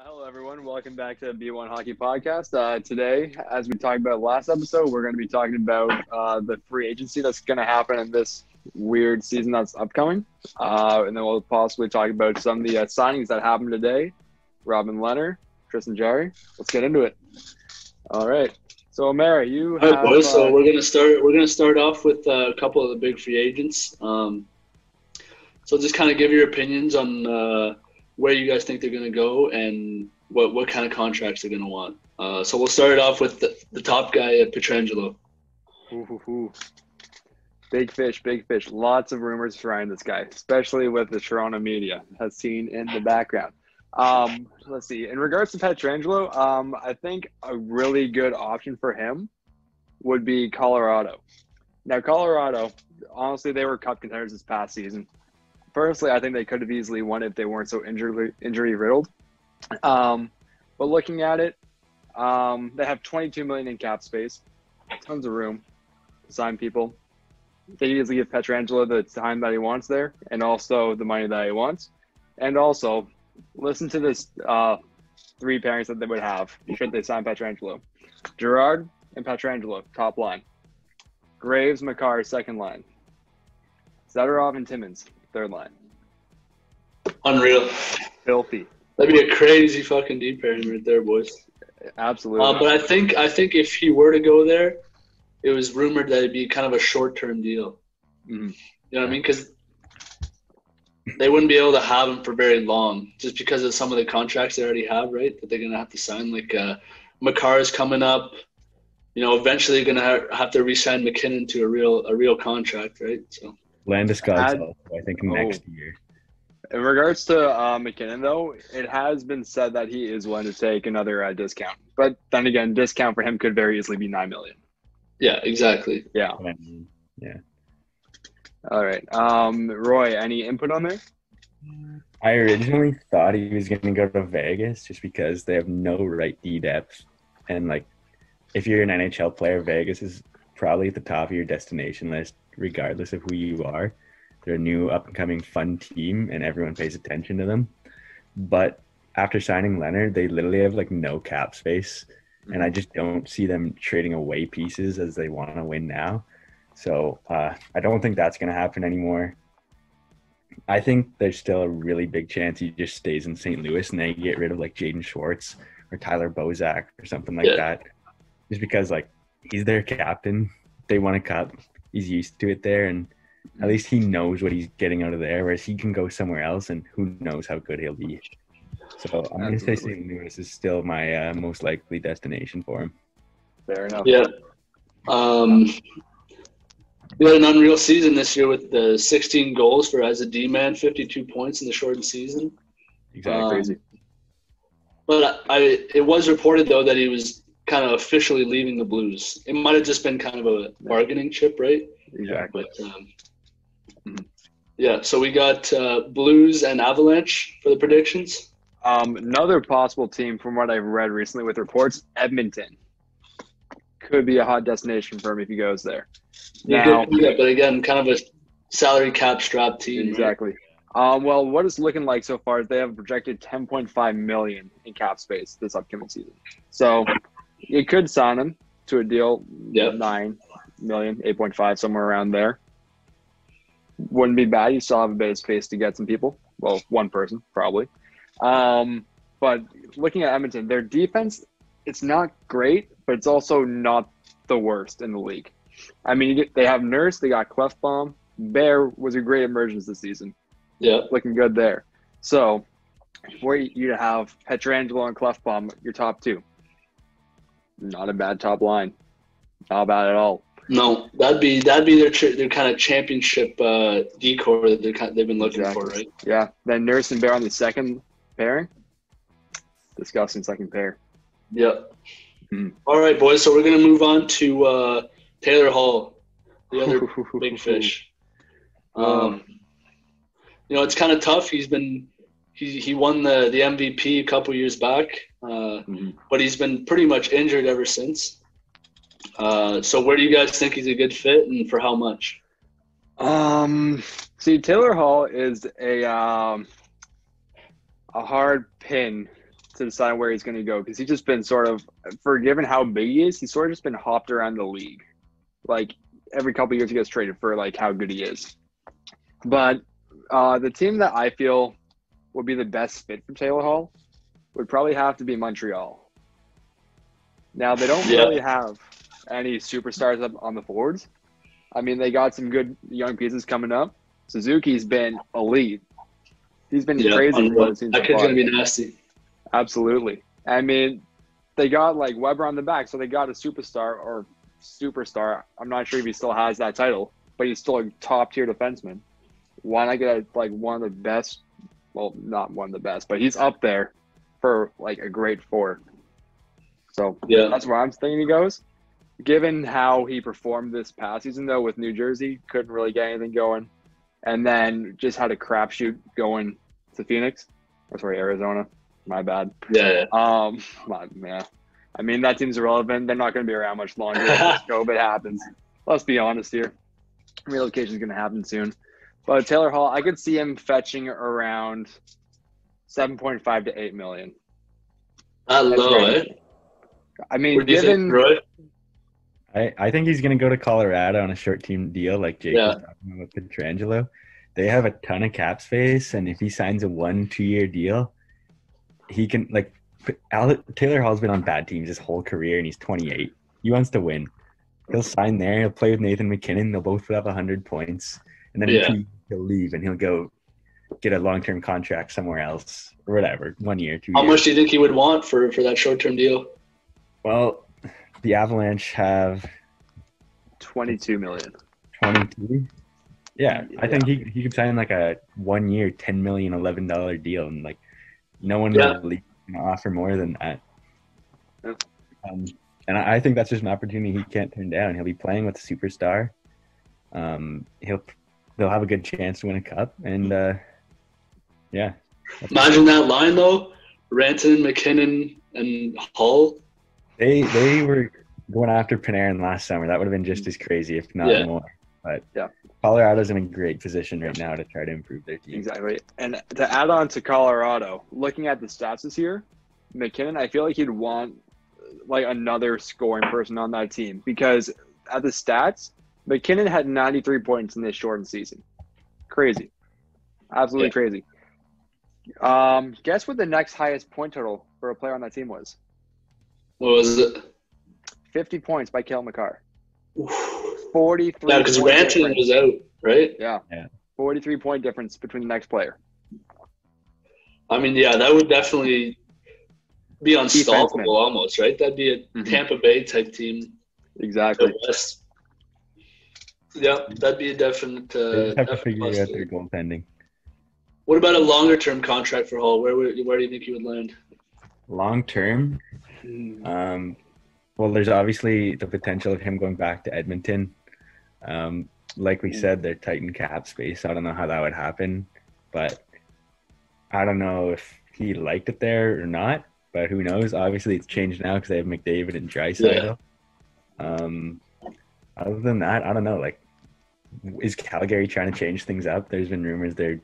Hello, everyone. Welcome back to B1 Hockey Podcast. Today, as we talked about last episode, we're going to be talking about the free agency that's going to happen in this weird season that's upcoming. And then we'll possibly talk about some of the signings that happened today. Robin Lehner, Tristan Jarry. Let's get into it. All right. So, Mary, you All right, have, boys. So we're gonna start. We're gonna start off with a couple of the big free agents. So just kind of give your opinions on where you guys think they're gonna go and what kind of contracts they're gonna want. So we'll start it off with the top guy, Pietrangelo. Big fish, big fish. Lots of rumors surrounding this guy, especially with the Toronto media has seen in the background. Let's see. In regards to Pietrangelo, I think a really good option for him would be Colorado. Now, Colorado, honestly, they were cup contenders this past season. Personally, I think they could have easily won if they weren't so injury riddled. But looking at it, they have $22 million in cap space, tons of room to sign people. They easily give Pietrangelo the time that he wants there, and also the money that he wants, and also. Listen to this three pairings that they would have should they sign Pietrangelo. Girard and Pietrangelo, top line. Graves, Makar, second line. Zadorov and Timmins, third line. Unreal. Filthy. That'd be a crazy fucking deep pairing right there, boys. Absolutely. But I think if he were to go there, it was rumored that it'd be kind of a short-term deal. Mm-hmm. You know what I mean? Because they wouldn't be able to have him for very long just because of some of the contracts they already have, right? That they're going to have to sign. Like Makar is coming up. You know, eventually going to have to re-sign McKinnon to a real contract, right? So Landeskog's also, I think, next year. In regards to McKinnon, though, it has been said that he is willing to take another discount. But then again, discount for him could very easily be $9 million. Yeah, exactly. Yeah. Yeah. All right. Roy, any input on there? I originally thought he was going to go to Vegas just because they have no right D depth. And, like, if you're an NHL player, Vegas is probably at the top of your destination list, regardless of who you are. They're a new up-and-coming fun team, and everyone pays attention to them. But after signing Leonard, they literally have, like, no cap space. And I just don't see them trading away pieces as they want to win now. So I don't think that's going to happen anymore. I think there's still a really big chance he just stays in St. Louis and they get rid of like Jaden Schwartz or Tyler Bozak or something like that. Just because like he's their captain. They won a cup. He's used to it there. And at least he knows what he's getting out of there, whereas he can go somewhere else and who knows how good he'll be. So I'm going to say St. Louis is still my most likely destination for him. Fair enough. Yeah. We had an unreal season this year with the 16 goals for as a D-man, 52 points in the shortened season. Exactly. Crazy. But it was reported, though, that he was kind of officially leaving the Blues. It might have just been kind of a bargaining chip, right? Exactly. But, yeah, so we got Blues and Avalanche for the predictions. Another possible team from what I've read recently with reports, Edmonton. Could be a hot destination for him if he goes there. Now, but again, kind of a salary cap strap team. Exactly. Right? Well, what it's looking like so far is they have projected $10.5 million in cap space this upcoming season. So you could sign him to a deal, $9 million, 8.5, somewhere around there. Wouldn't be bad. You still have a bit of space to get some people. Well, one person probably. But looking at Edmonton, their defense, it's not great, but it's also not the worst in the league. I mean, they have Nurse, they got Klefbom. Bear was a great emergence this season. Yeah. Looking good there. So, where you have Pietrangelo and Klefbom, your top two. Not a bad top line. Not bad at all. No, that'd be their kind of championship decor that they've been looking for, right? Yeah. Then Nurse and Bear on the second pairing. Disgusting second pair. Yep. All right, boys. So we're gonna move on to Taylor Hall, the other big fish. You know, it's kind of tough. He won the MVP a couple years back, but he's been pretty much injured ever since. So where do you guys think he's a good fit, and for how much? See, Taylor Hall is a hard pin to decide where he's going to go because he's just been sort of, for given how big he is, he's sort of just been hopped around the league. Like every couple of years he gets traded for like how good he is. But the team that I feel would be the best fit for Taylor Hall would probably have to be Montreal. Now, they don't really have any superstars up on the forwards. I mean, they got some good young pieces coming up. Suzuki's been elite. He's been crazy for what it seems. That kid's going to be nasty. Absolutely. I mean, they got like Weber on the back, so they got a superstar. I'm not sure if he still has that title, but he's still a top-tier defenseman. Why not get like one of the best? Well, not one of the best, but he's up there for like a great forward. So that's where I'm thinking he goes. Given how he performed this past season, though, with New Jersey, couldn't really get anything going. And then just had a crapshoot going to Phoenix. Or sorry, Arizona. My bad. Yeah. Yeah. I mean, that team's irrelevant. They're not going to be around much longer. COVID happens. Let's be honest here. Relocation is going to happen soon. But Taylor Hall, I could see him fetching around 7.5 to 8 million. Not low, eh? I mean, given – I think he's going to go to Colorado on a short-term deal like Jake was talking about with Pietrangelo. They have a ton of cap space, and if he signs a 1-2 year deal, he can – like Taylor Hall's been on bad teams his whole career, and he's 28. He wants to win. He'll sign there. He'll play with Nathan McKinnon. They'll both have 100 points. And then he'll leave, and he'll go get a long-term contract somewhere else or whatever, 1 year, 2 years. How much do you think he would want for that short-term deal? Well, the Avalanche have 22 million. 22? Yeah, I think he could sign like a 1 year, $10 million, $11 deal, and like no one will offer more than that. Yeah. And I think that's just an opportunity he can't turn down. He'll be playing with a superstar. They'll have a good chance to win a cup, and Imagine that line though: Rantanen, McKinnon, and Hull. They were going after Panarin last summer. That would have been just as crazy, if not more. But Colorado's in a great position right now to try to improve their team. Exactly. And to add on to Colorado, looking at the stats this year, McKinnon, I feel like he'd want like another scoring person on that team because at the stats, McKinnon had 93 points in this shortened season. Crazy. Absolutely crazy. Guess what the next highest point total for a player on that team was? What was it? 50 points by Cale Makar. Oof. 43. Yeah, because Rantanen was out, right? Yeah. 43-point difference between the next player. I mean, that would definitely be unstoppable almost, right? That'd be a Tampa Bay type team. Exactly. Yeah, that'd be a definite. They have to figure out their goaltending. What about a longer-term contract for Hall? Where do you think he would land? Long-term? Well, there's obviously the potential of him going back to Edmonton. Like we said, they're tight in cap space. I don't know how that would happen, but I don't know if he liked it there or not, but who knows? Obviously, it's changed now because they have McDavid and Draisaitl. Other than that, I don't know. Like, is Calgary trying to change things up? There's been rumors they're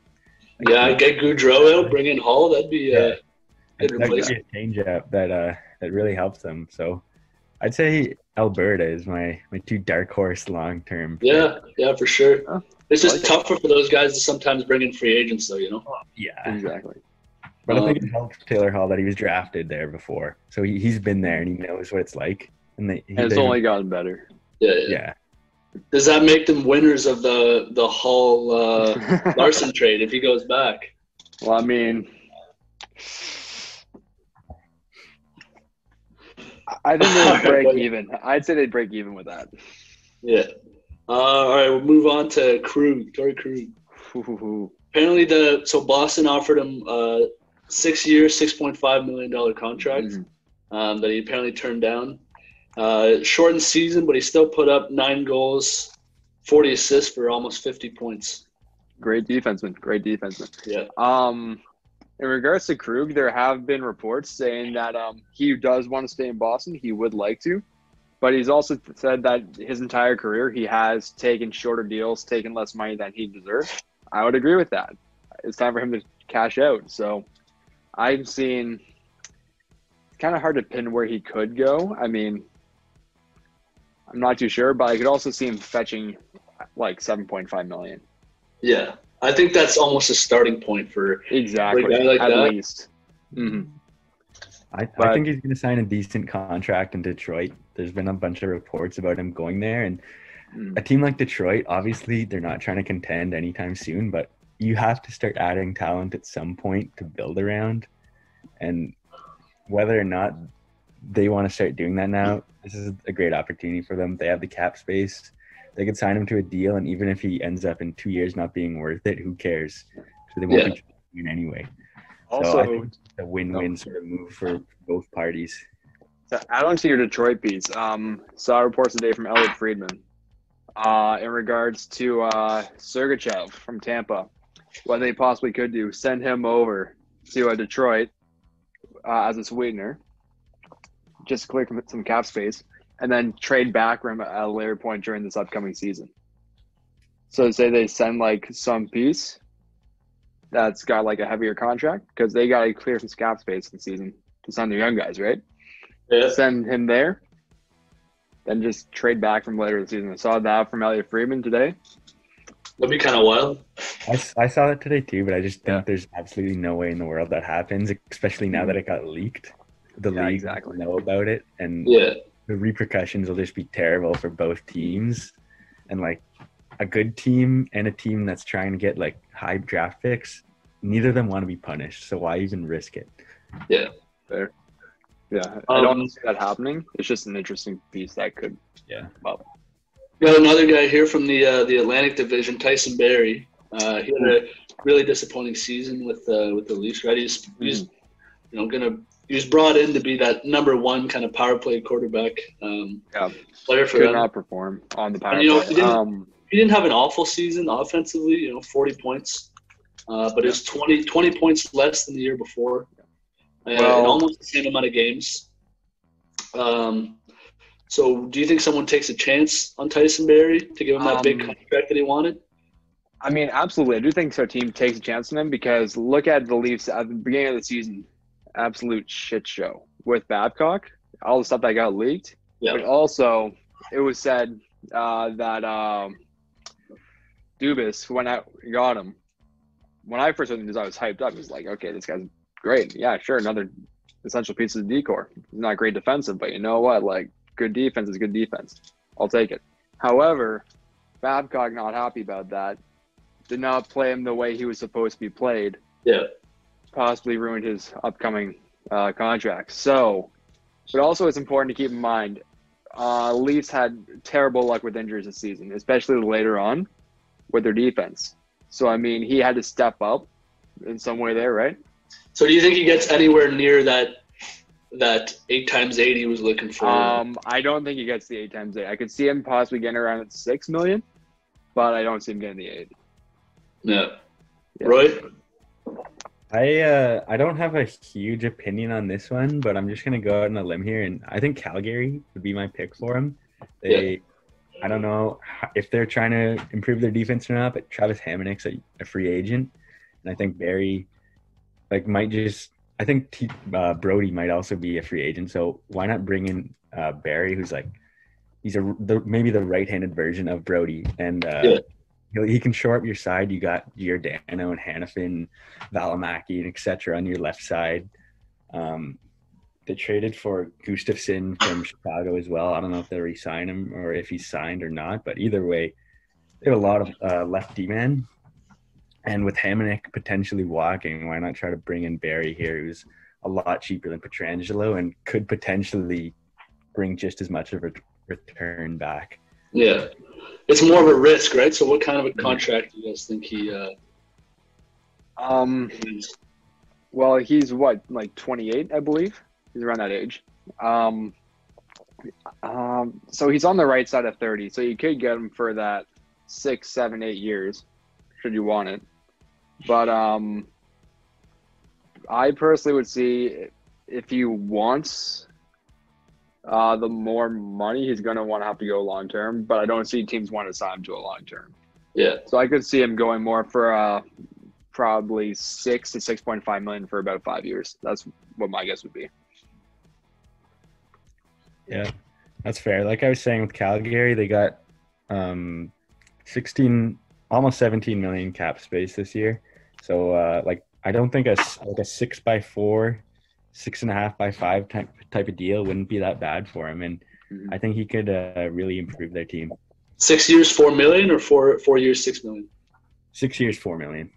get Gaudreau out, bring in Hall. That'd be good replacement. That'd be a change up that really helps them. So I'd say Alberta is my two dark horse long term. Yeah, for sure. Oh, it's just tougher for those guys to sometimes bring in free agents, though. You know. Yeah, exactly. But I think it helps Taylor Hall that he was drafted there before, so he's been there and he knows what it's like. And it's only gotten better. Yeah. Does that make them winners of the Hall Larson trade if he goes back? Well, I mean, I think they break even. I'd say they break even with that. Yeah. All right, we'll move on to Krug, Torrey Krug. Apparently, Boston offered him a 6-year, $6.5 million contract that he apparently turned down. Shortened season, but he still put up 9 goals, 40 assists for almost 50 points. Great defenseman. Yeah. In regards to Krug, there have been reports saying that he does want to stay in Boston. He would like to, but he's also said that his entire career he has taken shorter deals, taken less money than he deserved. I would agree with that. It's time for him to cash out. So I'm seeing kind of hard to pin where he could go. I mean, I'm not too sure, but I could also see him fetching like 7.5 million. Yeah, I think that's almost a starting point for Exactly, a guy like at that. least. Mm-hmm. I think he's going to sign a decent contract in Detroit. There's been a bunch of reports about him going there, and a team like Detroit, obviously, they're not trying to contend anytime soon, but you have to start adding talent at some point to build around. And whether or not they want to start doing that now, this is a great opportunity for them. They have the cap space. They could sign him to a deal, and even if he ends up in 2 years not being worth it, who cares? So they won't be trading anyway. Also, so I think it's a win-win sort of move for both parties. So add on to your Detroit piece. Saw reports today from Elliot Friedman in regards to Sergachev from Tampa. What they possibly could do, send him over to Detroit as a sweetener, just to clear some cap space, and then trade back from at a later point during this upcoming season. So say they send like some piece that's got like a heavier contract because they got to clear some cap space this season to sign their young guys, right? Yeah. Send him there, then just trade back from later in the season. I saw that from Elliot Friedman today. That'd be kind of wild. I saw that today too, but I just think there's absolutely no way in the world that happens, especially now that it got leaked. The league will know about it, and the repercussions will just be terrible for both teams. And like a good team and a team that's trying to get like high draft picks, neither of them want to be punished. So why even risk it? Yeah. Fair. Yeah, I don't see that happening. It's just an interesting piece that could. Yeah. Well, got another guy here from the Atlantic Division, Tyson Barrie. He had a really disappointing season with the Leafs. Right, he's he was brought in to be that number one kind of power play quarterback. Player for could them. not perform on the power And, play. He didn't have an awful season offensively. 40 points, but it's 20 points less than the year before. And almost the same amount of games. So do you think someone takes a chance on Tyson Barrie to give him that big contract that he wanted? I mean, absolutely. I do think so. Team takes a chance on him because look at the Leafs at the beginning of the season. Absolute shit show with Babcock. All the stuff that got leaked. Yeah. But also, it was said that Dubas, when I got him, when I first heard the news, I was hyped up. I was like, okay, this guy's great. Yeah, sure. Another essential piece of the decor. He's not great defensive, but you know what? Like, good defense is good defense. I'll take it. However, Babcock not happy about that. Did not play him the way he was supposed to be played. Yeah. Possibly ruined his upcoming contract. So, but also it's important to keep in mind, Leafs had terrible luck with injuries this season, especially later on with their defense. So, I mean, he had to step up in some way there, right? So do you think he gets anywhere near that 8x8 he was looking for? I don't think he gets the 8x8. I could see him possibly getting around at 6 million, but I don't see him getting the 8. Yeah. Roy? I don't have a huge opinion on this one, but I'm just gonna go out on a limb here, and I think Calgary would be my pick for him. I don't know if they're trying to improve their defense or not, but Travis Hamonic's a free agent, and I think Barrie might just. I think Brody might also be a free agent, so why not bring in Barrie, who's maybe the right-handed version of Brody, and he can shore up your side. You got Giordano and Hanifin, Valimaki, and etc. on your left side. They traded for Gustafsson from Chicago as well. I don't know if they'll re-sign him or if he's signed or not, but either way, they have a lot of left D-man. And with Hamonic potentially walking, why not try to bring in Barrie here, who's a lot cheaper than Pietrangelo and could potentially bring just as much of a return back? Yeah. It's more of a risk, right? So what kind of a contract do you guys think he Well, he's 28, I believe. He's around that age. So he's on the right side of 30. So you could get him for that 6, 7, 8 years, should you want it. But I personally would see if he wants the more money, he's going to want to have to go long term. But I don't see teams want to sign him to a long term. Yeah. So I could see him going more for probably 6 to 6.5 million for about 5 years. That's what my guess would be. Yeah, that's fair. Like I was saying with Calgary, they got 16, almost 17 million cap space this year. So like I don't think like a 6x4, 6.5x5 type of deal wouldn't be that bad for him, and Mhm. I think he could really improve their team. 6 years, 4 million, or 4 years, 6 million? 6 years, 4 million.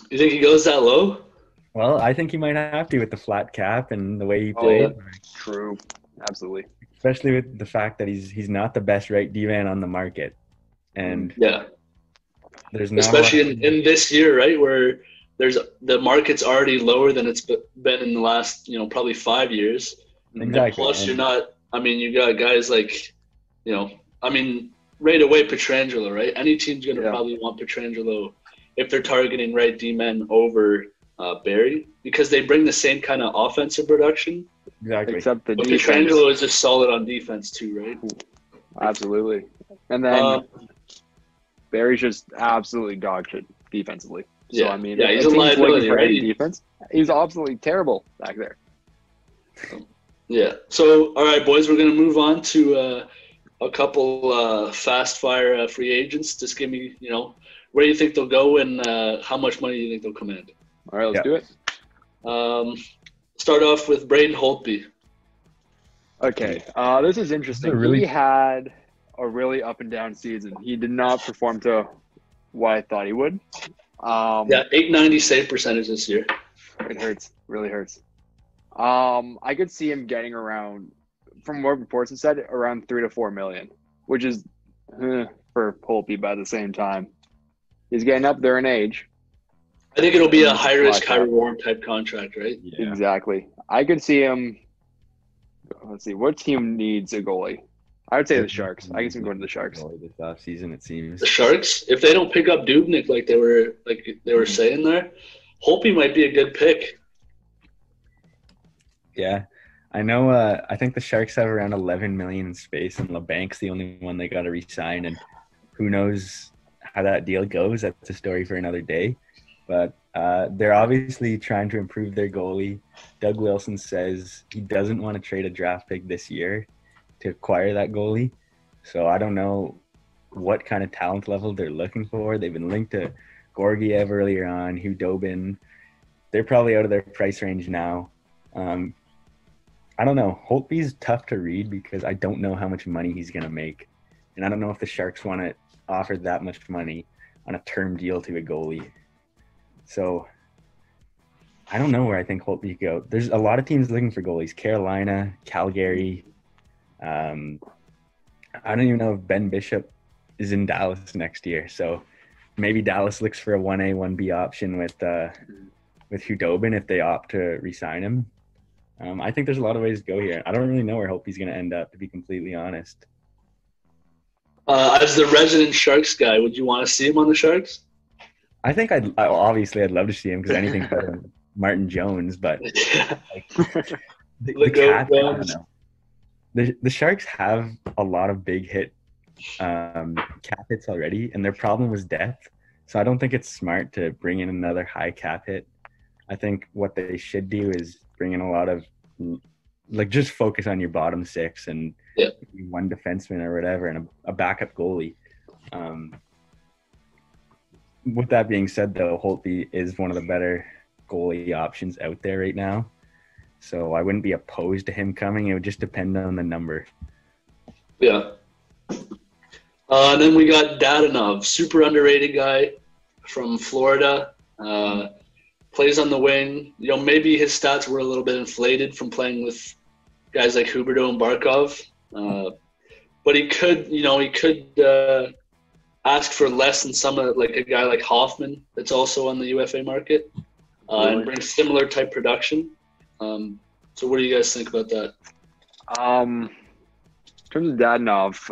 You think he goes that low? Well, I think he might have to with the flat cap and the way he Oh, played, true. Absolutely. especially with the fact that he's not the best right D-man on the market, and Yeah. there's not a lot Especially of in this year, right, where the market's already lower than it's been in the last, probably 5 years. exactly. And plus, And you're not. I mean, you got guys like, I mean, right away Pietrangelo, right? Any team's gonna Yeah. probably want Pietrangelo if they're targeting right D-men over Barry, because they bring the same kind of offensive production. exactly. Except the But defense. Pietrangelo is just solid on defense too, right? Absolutely. And then Um, Barry's just absolutely dog shit defensively. So, Yeah. I mean, Yeah, if he's a a team's looking liability, for right? any defense, he's absolutely terrible back there. Yeah. So, all right, boys, we're going to move on to a couple fast fire free agents. Just give me, where you think they'll go and how much money you think they'll command. All right, let's Yeah. do it. Start off with Braden Holtby. Okay, this is interesting. Really- He had a really up and down season. He did not perform to what I thought he would. Yeah, 890 save percentage this year. It hurts. Really hurts. I could see him getting around, from what reports have said, around 3 to 4 million, which is for Holtby. By the same time, he's getting up there in age. I think it'll be a Mm, high risk, high like that. reward type contract, right? Yeah. Exactly. I could see him. Let's see. What team needs a goalie? I would say the Sharks. I can see him going to the Sharks. This offseason, it seems. The Sharks, if they don't pick up Dubnik like they were saying there, Holtby might be a good pick. Yeah, I know. I think the Sharks have around 11 million in space, and LeBank's the only one they got to re-sign. And who knows how that deal goes? That's a story for another day. But they're obviously trying to improve their goalie. Doug Wilson says he doesn't want to trade a draft pick this year to acquire that goalie. So I don't know what kind of talent level they're looking for. They've been linked to Gorgiev earlier on, Hudobin. They're probably out of their price range now. I don't know. Holtby's tough to read because I don't know how much money he's going to make. And I don't know if the Sharks want to offer that much money on a term deal to a goalie. So I don't know where I think Holtby go. There's a lot of teams looking for goalies. Carolina, Calgary. I don't even know if Ben Bishop is in Dallas next year. So maybe Dallas looks for a 1A, 1B option with Hudobin if they opt to re-sign him. I think there's a lot of ways to go here. I don't really know where Holtby's going to end up, to be completely honest. As the resident Sharks guy, would you want to see him on the Sharks? I think I'd love to see him because anything's better than Martin Jones, but like, the cap, I don't know. The Sharks have a lot of big hit cap hits already, and their problem was depth. So I don't think it's smart to bring in another high cap hit. I think what they should do is bring in a lot of, like, just focus on your bottom six and one defenseman or whatever and a backup goalie. With that being said, though, Holtby is one of the better goalie options out there right now. So I wouldn't be opposed to him coming. It would just depend on the number. Yeah. And then we got Dadonov, super underrated guy from Florida. Plays on the wing. Maybe his stats were a little bit inflated from playing with guys like Huberdeau and Barkov. But he could ask for less than like a guy like Hoffman that's also on the UFA market and bring similar type production. So what do you guys think about that? In terms of Dadonov,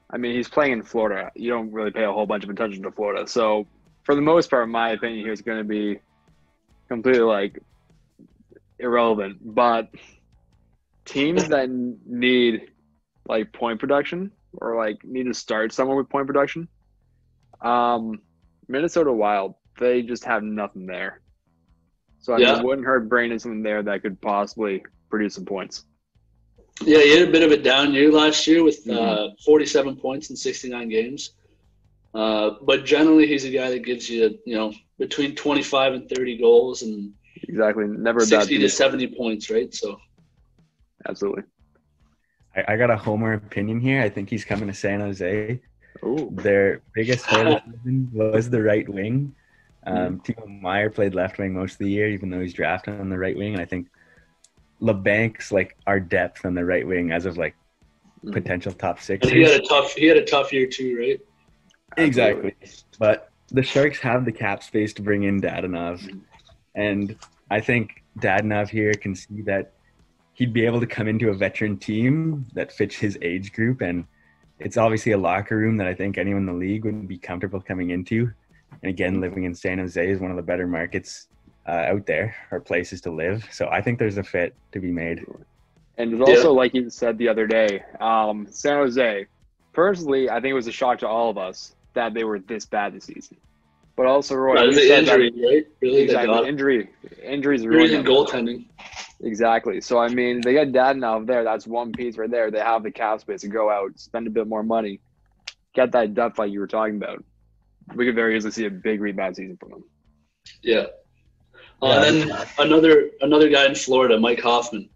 I mean, he's playing in Florida. You don't really pay a whole bunch of attention to Florida. So for the most part, my opinion here is going to be completely irrelevant. But teams that need point production or need to start someone with point production, Minnesota Wild, they just have nothing there. So I mean, it wouldn't hurt bringing in someone there that could possibly produce some points. Yeah, he had a bit of a down year last year with 47 points in 69 games. But generally, he's a guy that gives you, between 25 and 30 goals and Exactly. Never a bad 60 to piece. 70 points, right? So, Absolutely. I got a homer opinion here. I think he's coming to San Jose. Oh, Their biggest hole this season was the right wing. Timo Meyer played left wing most of the year, even though he's drafted on the right wing. And I think LeBank's like our depth on the right wing as of like potential top six. and he had a tough year too, right? Exactly. But the Sharks have the cap space to bring in Dadonov. And I think Dadonov here can see that he'd be able to come into a veteran team that fits his age group. And it's obviously a locker room that I think anyone in the league would be comfortable coming into. And again, living in San Jose is one of the better markets out there, or places to live. So I think there's a fit to be made. and it's also like you said the other day, San Jose. Personally, I think it was a shock to all of us that they were this bad this season. But also, Roy, It was the injury, right? Really, exactly, injuries injuries ruined and goaltending. Exactly. So I mean, they got Dadonov there. That's one piece right there. They have the cap space to go out, spend a bit more money, get that depth like you were talking about. We could very easily see a big rebound season from them. Yeah. And then another guy in Florida, Mike Hoffman.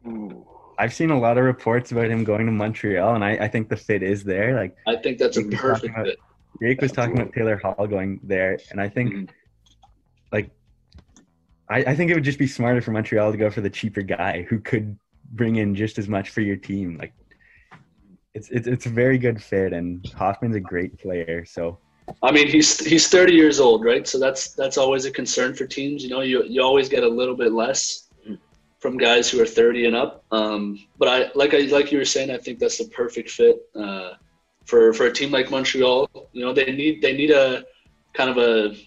Ooh. I've seen a lot of reports about him going to Montreal, and I think the fit is there. Like, I think that's a perfect fit. Jake was talking about Taylor Hall going there, and I think, I think it would just be smarter for Montreal to go for the cheaper guy who could bring in just as much for your team. Like, it's a very good fit, and Hoffman's a great player. So, I mean, he's 30 years old, right? So that's always a concern for teams. You always get a little bit less from guys who are 30 and up. But I like you were saying, I think that's the perfect fit for a team like Montreal. They need a kind of a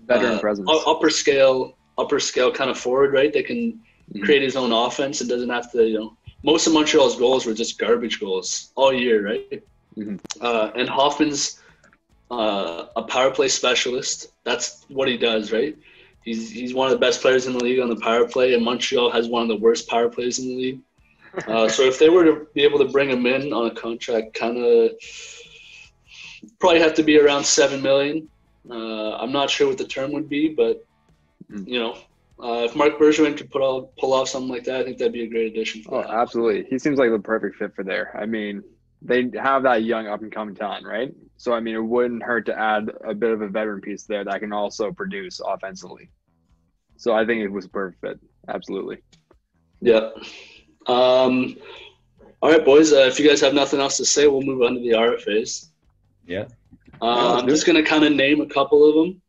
Veteran presence. upper scale kind of forward, right? That can create his own offense and doesn't have to, most of Montreal's goals were just garbage goals all year, right? And Hoffman's a power play specialist. That's what he does, right? He's one of the best players in the league on the power play, and Montreal has one of the worst power plays in the league. So if they were to be able to bring him in on a contract, kind of probably have to be around $7 million. I'm not sure what the term would be, but if Marc Bergevin could pull off something like that, I think that'd be a great addition. Absolutely. He seems like the perfect fit for there. I mean, they have that young up-and-coming talent, right? So, I mean, it wouldn't hurt to add a bit of a veteran piece there that can also produce offensively. So I think it was a perfect fit. Absolutely. Yeah. All right, boys. If you guys have nothing else to say, we'll move on to the RFAs. Yeah. I'm just going to kind of name a couple of them.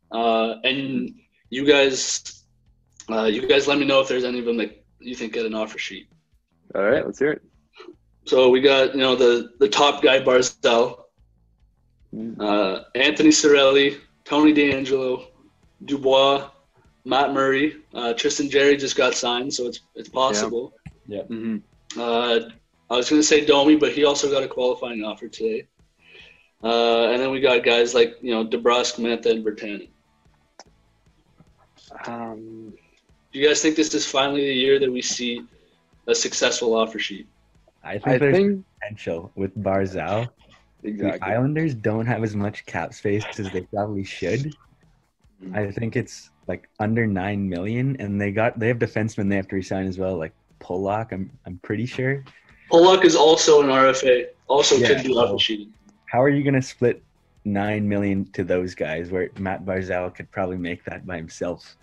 And you guys let me know if there's any of them that you think get an offer sheet. All right, let's hear it. So we got, the top guy, Barzal, Anthony Cirelli, Tony DeAngelo, Dubois, Matt Murray, Tristan Jarry just got signed, so it's possible. Yeah. I was going to say Domi, but he also got a qualifying offer today. And then we got guys like, DeBrusk, Mantha, and Bertanen. Do you guys think this is finally the year that we see a successful offer sheet? I think there's potential with Barzal. Exactly. The Islanders don't have as much cap space as they probably should. I think it's like under $9 million, and they have defensemen they have to resign as well, like Pollock. I'm pretty sure. Pollock is also an RFA. Also could be offer sheet. How are you going to split $9 million to those guys where Matt Barzal could probably make that by himself?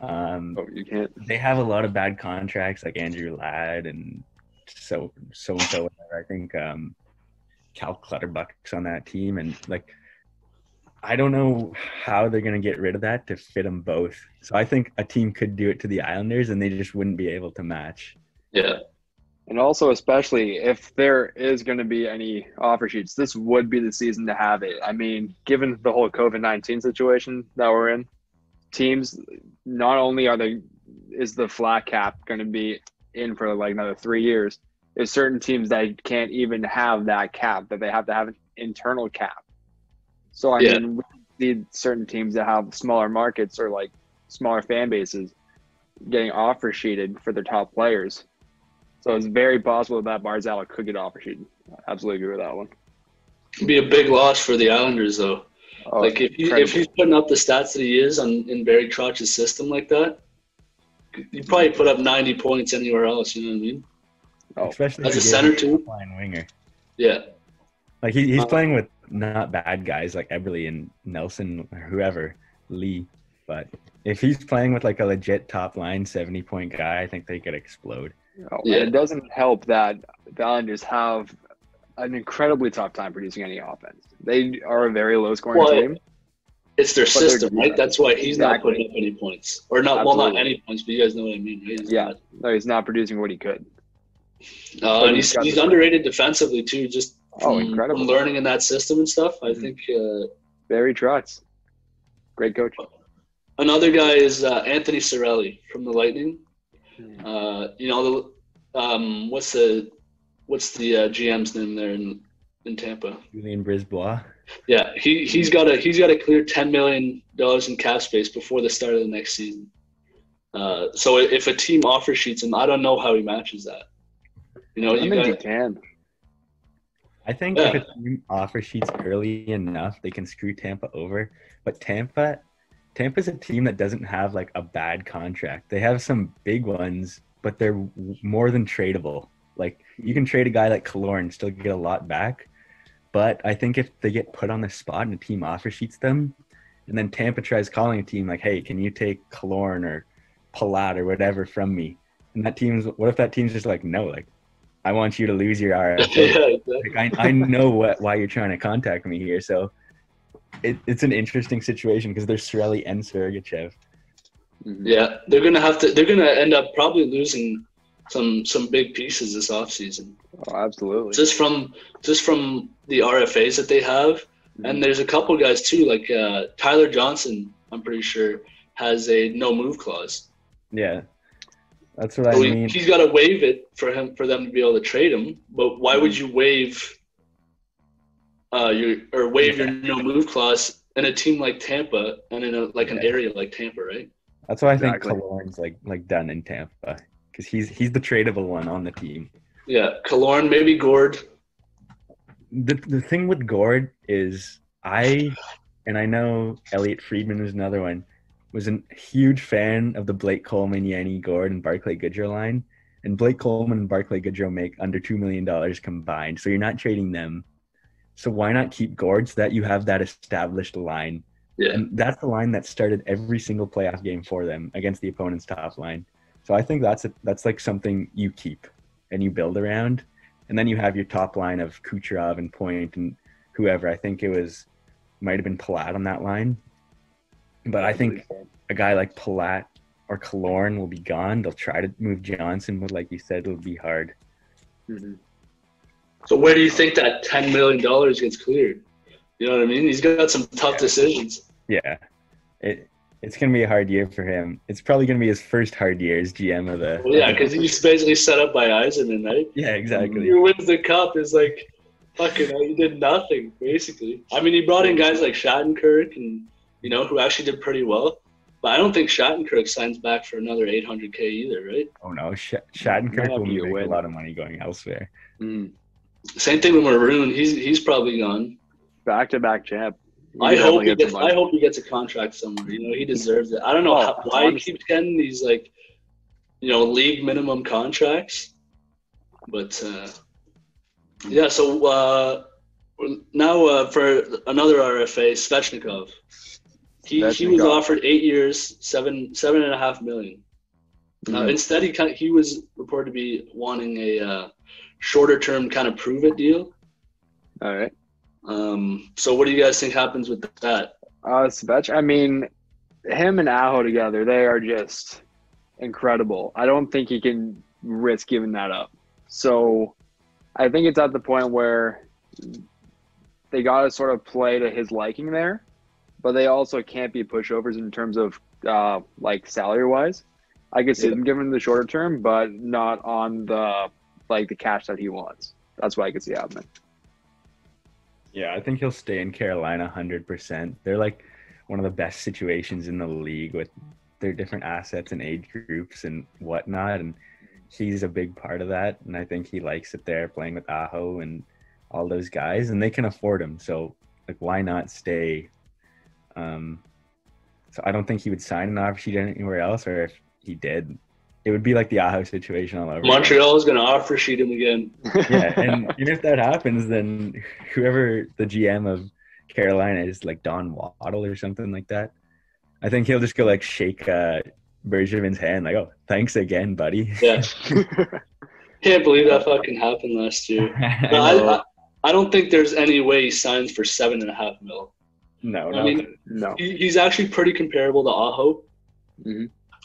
You can't. They have a lot of bad contracts, like Andrew Ladd and so and so. I think Cal Clutterbuck's on that team, and I don't know how they're going to get rid of that to fit them both. So I think a team could do it to the Islanders, and they just wouldn't be able to match. Yeah. And also, especially if there is going to be any offer sheets, this would be the season to have it. I mean, given the whole COVID-19 situation that we're in, teams not only is the flat cap going to be in for another 3 years, there's certain teams that can't even have that cap, that they have to have an internal cap. So, I mean, we need certain teams that have smaller markets or smaller fan bases getting offer sheeted for their top players. So it's very possible that Barzal could get offer sheeted. I absolutely agree with that one. It'd be a big loss for the Islanders, though. Oh, Like if he's putting up the stats that he is in Barry Trotch's system like that, you probably put up 90 points anywhere else. You know what I mean? Oh, Especially as if a you center give him too. a line winger. Yeah. Like he's playing with not bad guys like Eberle and Nelson or whoever, Lee. But if he's playing with like a legit top line 70-point guy, I think they could explode. oh, Yeah. and it doesn't help that the Islanders have an incredibly tough time producing any offense. They are a very low scoring team. It's their system, right? That's why he's not Exactly. putting up any points. Or not, well, not any points, but you guys know what I mean, right? He's not producing what he could. And he's underrated defensively, too, just from incredible. learning in that system and stuff. I think Barry Trotz. Great coach. another guy is Anthony Cirelli from the Lightning. What's the GM's name there in Tampa? Julian Brisbois. Yeah, he's got a clear $10 million in cap space before the start of the next season. So if a team offer sheets him, I don't know how he matches that. I think he can. I think if a team offer sheets early enough, they can screw Tampa over. But Tampa's a team that doesn't have like a bad contract. They have some big ones, but they're more than tradable. Like you can trade a guy like Killorn and still get a lot back. But I think if they get put on the spot and a team offer sheets them, and then Tampa tries calling a team like, hey, can you take Killorn or Palat or whatever from me? And what if that team's just like, no, like, I want you to lose your RFA. Yeah, exactly. Like, I know why you're trying to contact me here. So it's an interesting situation because there's Cirelli and Sergachev. Yeah, they're gonna end up probably losing some big pieces this offseason. Oh, absolutely. Just from the RFAs that they have, and there's a couple guys too, like Tyler Johnson. I'm pretty sure has a no move clause. Yeah, that's what I mean. He's got to waive it for them to be able to trade him. But why would you waive your no move clause in a team like Tampa and in an area like Tampa, right? That's why I think Killorn's like done in Tampa because he's the tradable one on the team. Yeah, Killorn, maybe Gord. The thing with Gord is I know Elliot Friedman was another one, was a huge fan of the Blake Coleman, Yanni Gord, and Barclay Goodrow line. And Blake Coleman and Barclay Goodrow make under $2 million combined, so you're not trading them. So why not keep Gord so that you have that established line? Yeah. And that's the line that started every single playoff game for them against the opponent's top line. So I think that's like something you keep and you build around. And then you have your top line of Kucherov and Point and whoever. I think might have been Palat on that line. But I think a guy like Palat or Killorn will be gone. They'll try to move Johnson, but like you said, it'll be hard. Mm-hmm. So where do you think that $10 million gets cleared? You know what I mean? He's got some tough decisions. Yeah. It's going to be a hard year for him. It's probably going to be his first hard year as GM of the... Well, yeah, because he's basically set up by Eisenman, right? Yeah, exactly. He wins the cup is like, fucking hell, he did nothing, basically. I mean, he brought in guys like Shattenkirk and, who actually did pretty well. But I don't think Shattenkirk signs back for another $800K either, right? Oh, no. Shattenkirk will make a lot of money going elsewhere. Mm. Same thing with Maroon. He's probably gone. Back-to-back champ. I hope he gets a contract somewhere. He deserves it. I don't know why he keeps getting these league minimum contracts, but yeah. So now for another RFA, Svechnikov. He was offered 8 years, $7.5 million. Mm-hmm. Instead, he was reported to be wanting a shorter term kind of prove it deal. All right. So what do you guys think happens with that? Svech, I mean, him and Aho together, they are just incredible. I don't think he can risk giving that up. So I think it's at the point where they got to sort of play to his liking there, but they also can't be pushovers in terms of salary-wise. I could see them giving the shorter term, but not on the cash that he wants. That's what I could see happening. Yeah, I think he'll stay in Carolina 100%. They're like one of the best situations in the league with their different assets and age groups and whatnot, and he's a big part of that. And I think he likes it there, playing with Aho and all those guys, and they can afford him. So like, why not stay? So I don't think he would sign an offer sheet anywhere else, or if he did, it would be like the Aho situation all over. Montreal is going to offer sheet him again. Yeah, and even if that happens, then whoever the GM of Carolina is, like Don Waddle or something like that, I think he'll just go like shake Bergevin's hand, like, "Oh, thanks again, buddy." Yeah. Can't believe that fucking happened last year. I don't think there's any way he signs for $7.5 million. No, I mean, No. he's actually pretty comparable to Aho,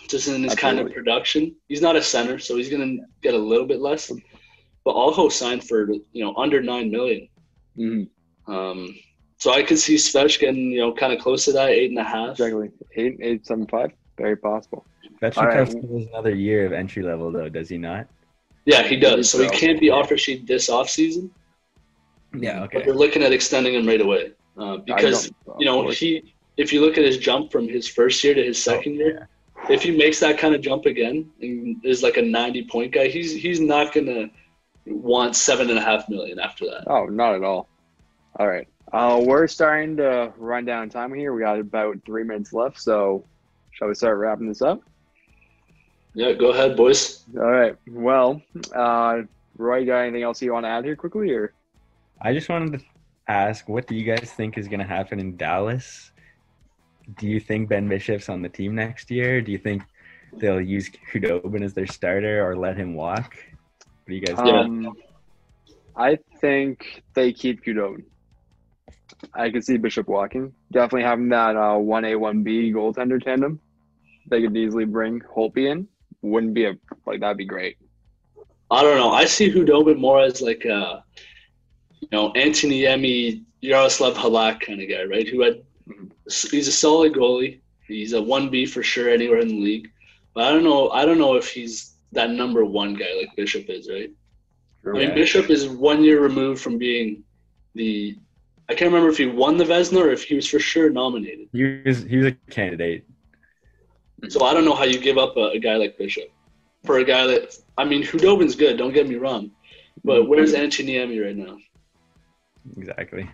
just in his kind of Absolutely. production. He's not a center, so he's going to get a little bit less. But Aho signed for under $9 million. So I could see Svech getting kind of close to that, 8.5. Exactly. 8.75. Very possible. Vetchnikov All right. still has another year of entry level, though, does he not? Yeah, he does. So he can't be offer sheet this offseason. Yeah, But okay. they're looking at extending him right away because if you look at his jump from his first year to his second year, if he makes that kind of jump again and is like a 90-point guy, he's not gonna want $7.5 million after that. Oh, not at all. All right. We're starting to run down time here. We got about 3 minutes left, so shall we start wrapping this up? Yeah, go ahead, boys. All right. Well, Roy, you got anything else you want to add here quickly, or? I just wanted to ask, what do you guys think is going to happen in Dallas? Do you think Ben Bishop's on the team next year? Do you think they'll use Khudobin as their starter or let him walk? What do you guys think? I think they keep Khudobin. I could see Bishop walking. Definitely having that 1A, 1B goaltender tandem. They could easily bring Holtby in. Wouldn't be that'd be great. I don't know. I see Khudobin more as like Anthony Niemi, Yaroslav Halak kind of guy, right? He's a solid goalie. He's a 1B for sure anywhere in the league. But I don't know if he's that number one guy like Bishop is, right? True. I mean, Bishop is 1 year removed from being I can't remember if he won the Vezina or if he was for sure nominated. He was a candidate. So I don't know how you give up a guy like Bishop for a guy that, I mean, Khudobin's good, don't get me wrong. But where's Anthony Niemi right now? Exactly.